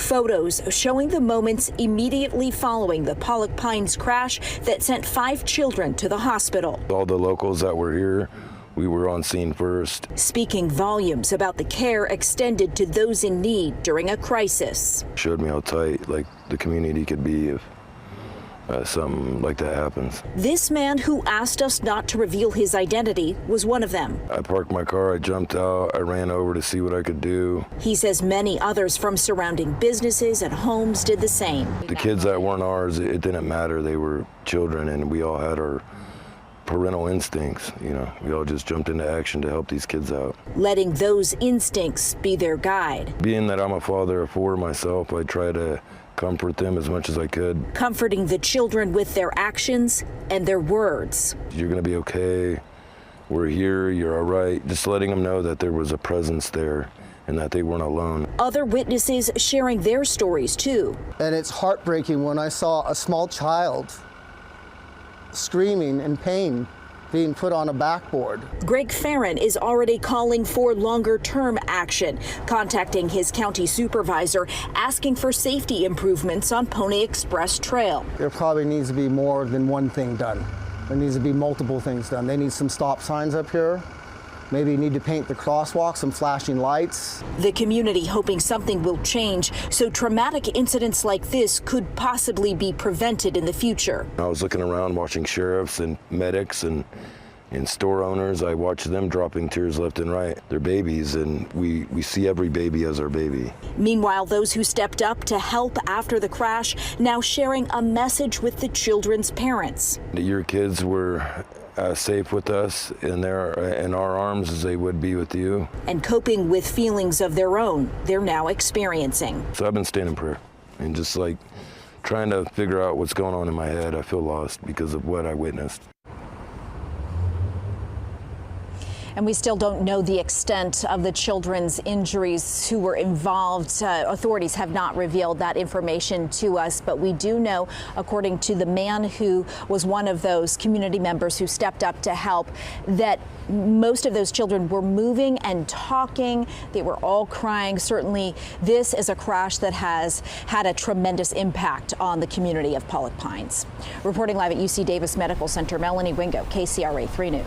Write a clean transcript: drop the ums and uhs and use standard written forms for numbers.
Photos showing the moments immediately following the Pollock Pines crash that sent 5 children to the hospital. All the locals that were here, we were on scene first. Speaking volumes about the care extended to those in need during a crisis. Showed me how tight the community could be if something like that happens. This man who asked us not to reveal his identity was one of them. I parked my car, I jumped out, I ran over to see what I could do. He says many others from surrounding businesses and homes did the same. The kids that weren't ours, it didn't matter. They were children, and we all had our parental instincts. We all just jumped into action to help these kids out. Letting those instincts be their guide. Being that I'm a father of 4 myself, I try to comfort them as much as I could. Comforting the children with their actions and their words. You're gonna be okay. We're here, you're all right. Just letting them know that there was a presence there and that they weren't alone. Other witnesses sharing their stories too. And it's heartbreaking when I saw a small child screaming in pain, being put on a backboard. Greg Farron is already calling for longer-term action, contacting his county supervisor, asking for safety improvements on Pony Express Trail. There probably needs to be more than one thing done. There needs to be multiple things done. They need some stop signs up here. Maybe you need to paint the crosswalk, some flashing lights. The community hoping something will change so traumatic incidents like this could possibly be prevented in the future. I was looking around watching sheriffs and medics and store owners. I watched them dropping tears left and right. They're babies, and we see every baby as our baby. Meanwhile, those who stepped up to help after the crash now sharing a message with the children's parents. Your kids were as safe with us in our arms as they would be with you. And coping with feelings of their own they're now experiencing. So I've been staying in prayer and just trying to figure out what's going on in my head. I feel lost because of what I witnessed. And we still don't know the extent of the children's injuries who were involved. Authorities have not revealed that information to us, but we do know, according to the man who was one of those community members who stepped up to help, that most of those children were moving and talking. They were all crying. Certainly, this is a crash that has had a tremendous impact on the community of Pollock Pines. Reporting live at UC Davis Medical Center, Melanie Wingo, KCRA 3 News.